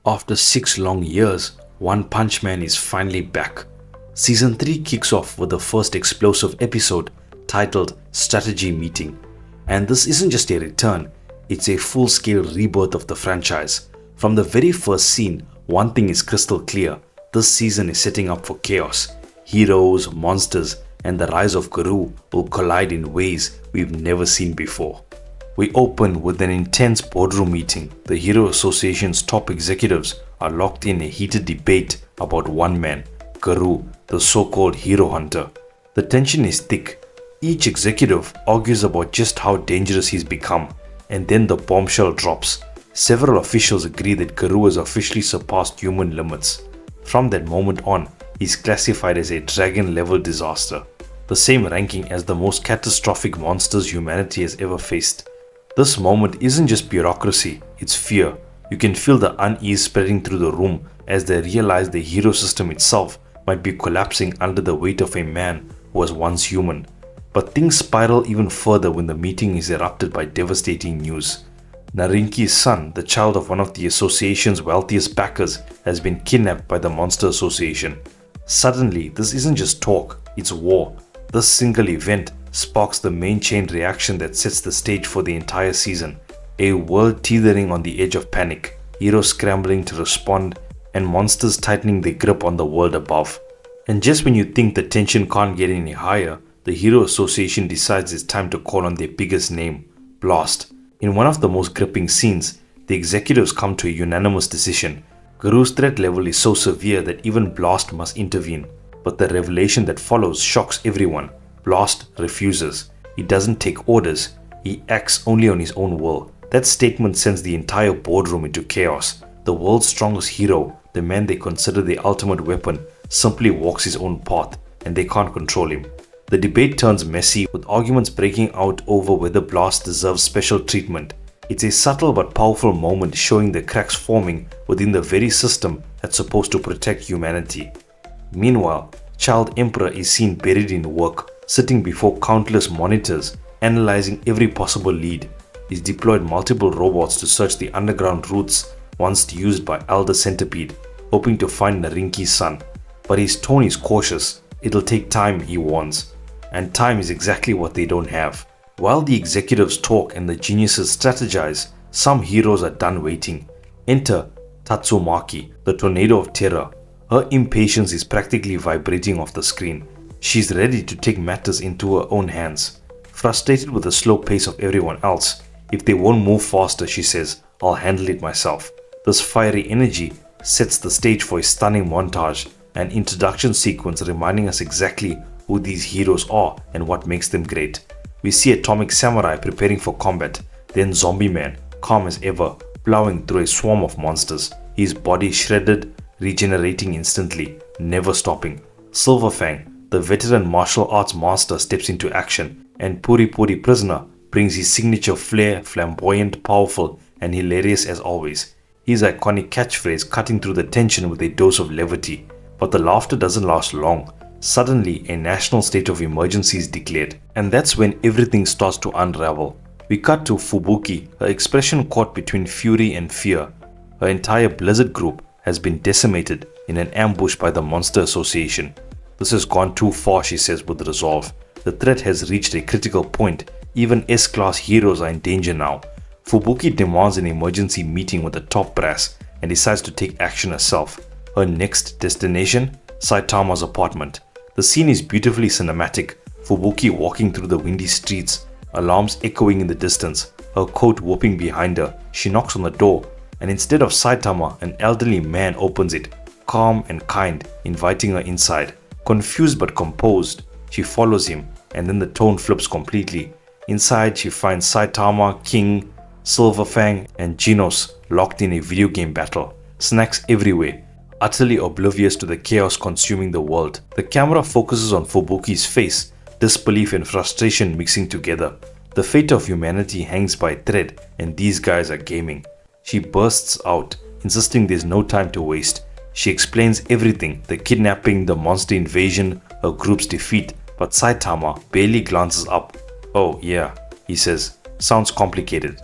After 6 long years, One Punch Man is finally back. Season 3 kicks off with the first explosive episode titled Strategy Meeting. And this isn't just a return, it's a full-scale rebirth of the franchise. From the very first scene, one thing is crystal clear. This season is setting up for chaos. Heroes, monsters, and the rise of Garou will collide in ways we've never seen before. We open with an intense boardroom meeting. The Hero Association's top executives are locked in a heated debate about one man, Garou, the so-called hero hunter. The tension is thick. Each executive argues about just how dangerous he's become, and then the bombshell drops. Several officials agree that Garou has officially surpassed human limits. From that moment on, he's classified as a dragon-level disaster, the same ranking as the most catastrophic monsters humanity has ever faced. This moment isn't just bureaucracy, it's fear. You can feel the unease spreading through the room as they realize the hero system itself might be collapsing under the weight of a man who was once human. But things spiral even further when the meeting is erupted by devastating news. Narinki's son, the child of one of the association's wealthiest backers, has been kidnapped by the Monster Association. Suddenly, this isn't just talk, it's war. This single event sparks the main chain reaction that sets the stage for the entire season. A world teetering on the edge of panic, heroes scrambling to respond, and monsters tightening their grip on the world above. And just when you think the tension can't get any higher, the Hero Association decides it's time to call on their biggest name, Blast. In one of the most gripping scenes, the executives come to a unanimous decision. Garou's threat level is so severe that even Blast must intervene. But the revelation that follows shocks everyone. Blast refuses. He doesn't take orders. He acts only on his own will. That statement sends the entire boardroom into chaos. The world's strongest hero, the man they consider the ultimate weapon, simply walks his own path, and they can't control him. The debate turns messy, with arguments breaking out over whether Blast deserves special treatment. It's a subtle but powerful moment showing the cracks forming within the very system that's supposed to protect humanity. Meanwhile, Child Emperor is seen buried in work, sitting before countless monitors, analyzing every possible lead. He's deployed multiple robots to search the underground routes once used by Elder Centipede, hoping to find Narinki's son. But his tone is cautious. It'll take time, he warns. And time is exactly what they don't have. While the executives talk and the geniuses strategize, some heroes are done waiting. Enter Tatsumaki, the tornado of terror. Her impatience is practically vibrating off the screen. She's ready to take matters into her own hands. Frustrated with the slow pace of everyone else, if they won't move faster, she says, I'll handle it myself. This fiery energy sets the stage for a stunning montage, an introduction sequence reminding us exactly who these heroes are and what makes them great. We see Atomic Samurai preparing for combat, then Zombie Man, calm as ever, plowing through a swarm of monsters, his body shredded, regenerating instantly, never stopping. Silver Fang, the veteran martial arts master, steps into action, and Puri Puri Prisoner brings his signature flair, flamboyant, powerful, and hilarious as always. His iconic catchphrase cutting through the tension with a dose of levity. But the laughter doesn't last long. Suddenly, a national state of emergency is declared, and that's when everything starts to unravel. We cut to Fubuki, her expression caught between fury and fear. Her entire Blizzard group has been decimated in an ambush by the Monster Association. This has gone too far, she says with resolve. The threat has reached a critical point. Even S-class heroes are in danger now. Fubuki demands an emergency meeting with the top brass and decides to take action herself. Her next destination? Saitama's apartment. The scene is beautifully cinematic. Fubuki walking through the windy streets, alarms echoing in the distance, her coat whooping behind her. She knocks on the door, and instead of Saitama, an elderly man opens it, calm and kind, inviting her inside. Confused but composed, she follows him, and then the tone flips completely. Inside, she finds Saitama, King, Silver Fang, and Genos locked in a video game battle. Snacks everywhere, utterly oblivious to the chaos consuming the world. The camera focuses on Fubuki's face, disbelief and frustration mixing together. The fate of humanity hangs by a thread, and these guys are gaming. She bursts out, insisting there's no time to waste. She explains everything, the kidnapping, the monster invasion, her group's defeat, but Saitama barely glances up. Oh yeah, he says, sounds complicated.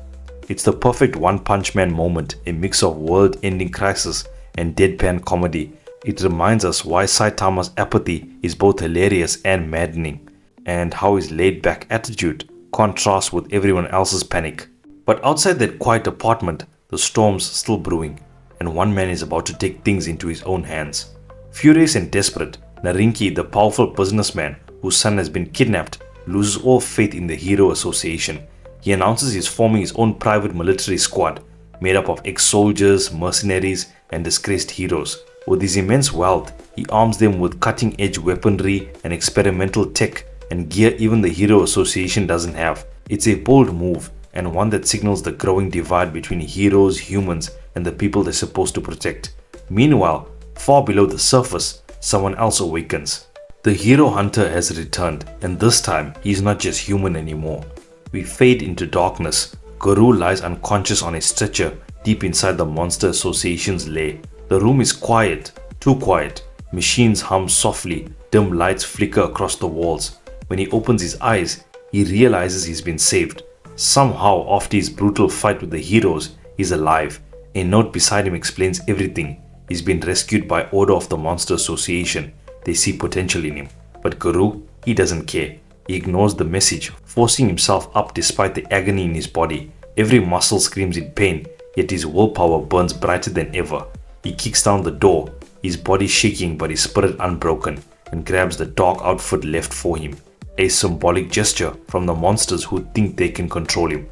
It's the perfect One Punch Man moment, a mix of world-ending crisis and deadpan comedy. It reminds us why Saitama's apathy is both hilarious and maddening, and how his laid-back attitude contrasts with everyone else's panic. But outside that quiet apartment, the storm's still brewing, and one man is about to take things into his own hands. Furious and desperate, Narinki, the powerful businessman whose son has been kidnapped, loses all faith in the Hero Association. He announces he's forming his own private military squad, made up of ex-soldiers, mercenaries, and disgraced heroes. With his immense wealth, he arms them with cutting-edge weaponry and experimental tech and gear even the Hero Association doesn't have. It's a bold move, and one that signals the growing divide between heroes, humans, and the people they're supposed to protect. Meanwhile, far below the surface, someone else awakens. The hero hunter has returned, and this time he's not just human anymore. We fade into darkness. Garou lies unconscious on a stretcher deep inside the Monster Association's lair. The room is quiet, too quiet. Machines hum softly, dim lights flicker across the walls. When he opens his eyes, he realizes he's been saved. Somehow, after his brutal fight with the heroes, he's alive. A note beside him explains everything. He's been rescued by order of the Monster Association. They see potential in him. But Garou, he doesn't care. He ignores the message, forcing himself up despite the agony in his body. Every muscle screams in pain, yet his willpower burns brighter than ever. He kicks down the door, his body shaking but his spirit unbroken, and grabs the dark outfit left for him. A symbolic gesture from the monsters who think they can control him.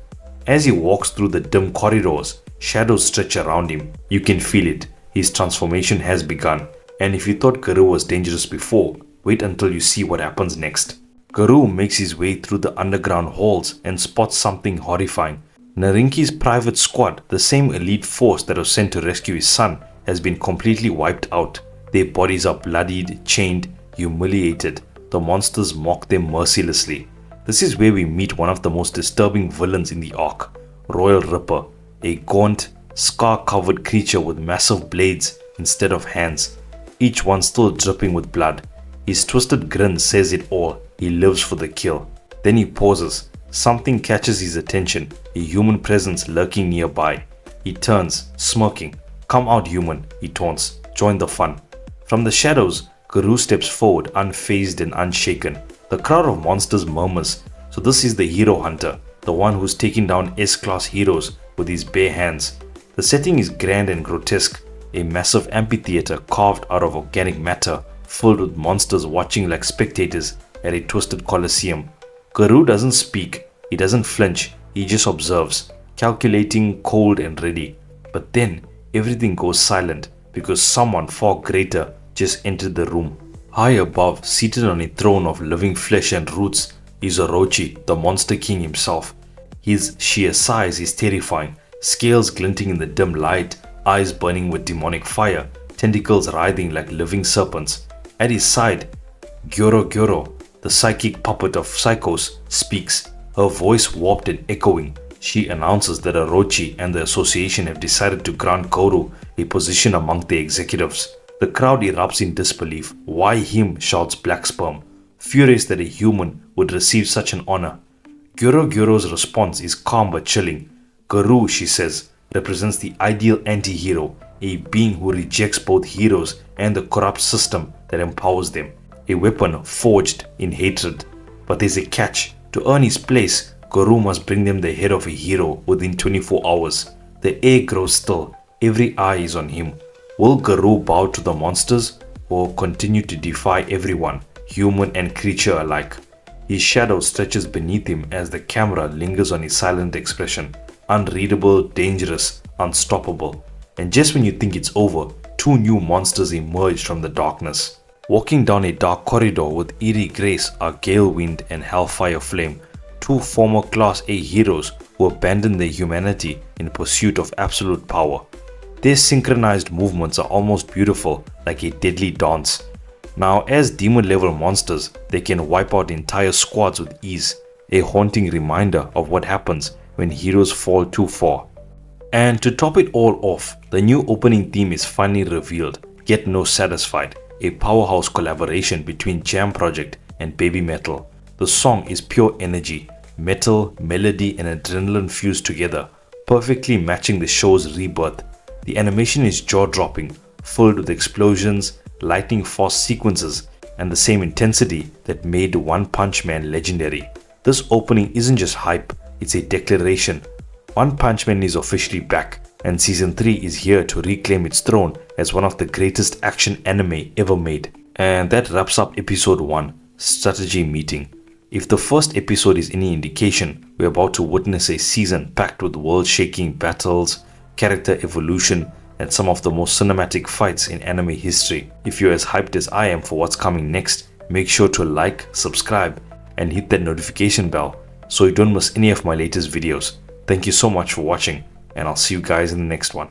As he walks through the dim corridors, shadows stretch around him. You can feel it. His transformation has begun. And if you thought Garou was dangerous before, wait until you see what happens next. Garou makes his way through the underground halls and spots something horrifying. Narinki's private squad, the same elite force that was sent to rescue his son, has been completely wiped out. Their bodies are bloodied, chained, humiliated. The monsters mock them mercilessly. This is where we meet one of the most disturbing villains in the arc, Royal Ripper, a gaunt, scar-covered creature with massive blades instead of hands, each one still dripping with blood. His twisted grin says it all. He lives for the kill. Then he pauses. Something catches his attention, a human presence lurking nearby. He turns, smirking. "Come out, human," he taunts. "Join the fun." From the shadows, Garou steps forward, unfazed and unshaken. The crowd of monsters murmurs. So this is the hero hunter, the one who's taking down S-class heroes with his bare hands. The setting is grand and grotesque, a massive amphitheater carved out of organic matter, filled with monsters watching like spectators at a twisted coliseum. Garou doesn't speak, he doesn't flinch, he just observes, calculating, cold and ready. But then, everything goes silent because someone far greater just entered the room. High above, seated on a throne of living flesh and roots, is Orochi, the Monster King himself. His sheer size is terrifying, scales glinting in the dim light, eyes burning with demonic fire, tentacles writhing like living serpents. At his side, Gyoro, the psychic puppet of Psychos, speaks, her voice warped and echoing. She announces that Orochi and the association have decided to grant Garou a position among the executives. The crowd erupts in disbelief. "Why him?" shouts Black Sperm, furious that a human would receive such an honor. Gyoro's response is calm but chilling. Garou, she says, represents the ideal anti-hero, a being who rejects both heroes and the corrupt system that empowers them. A weapon forged in hatred. But there's a catch. To earn his place, Garou must bring them the head of a hero within 24 hours. The air grows still. Every eye is on him. Will Garou bow to the monsters or continue to defy everyone, human and creature alike? His shadow stretches beneath him as the camera lingers on his silent expression. Unreadable, dangerous, unstoppable. And just when you think it's over, two new monsters emerge from the darkness. Walking down a dark corridor with eerie grace are Gale Wind and Hellfire Flame, two former Class A heroes who abandoned their humanity in pursuit of absolute power. Their synchronized movements are almost beautiful, like a deadly dance. Now, as demon-level monsters, they can wipe out entire squads with ease, a haunting reminder of what happens when heroes fall too far. And to top it all off, the new opening theme is finally revealed, Get No Satisfied, a powerhouse collaboration between Jam Project and Baby Metal. The song is pure energy, metal, melody and adrenaline fused together, perfectly matching the show's rebirth. The animation is jaw-dropping, filled with explosions, lightning force sequences, and the same intensity that made One Punch Man legendary. This opening isn't just hype, it's a declaration. One Punch Man is officially back, and Season 3 is here to reclaim its throne as one of the greatest action anime ever made. And that wraps up Episode 1, Strategy Meeting. If the first episode is any indication, we're about to witness a season packed with world-shaking battles, character evolution, and some of the most cinematic fights in anime history. If you're as hyped as I am for what's coming next, make sure to like, subscribe, and hit that notification bell so you don't miss any of my latest videos. Thank you so much for watching, and I'll see you guys in the next one.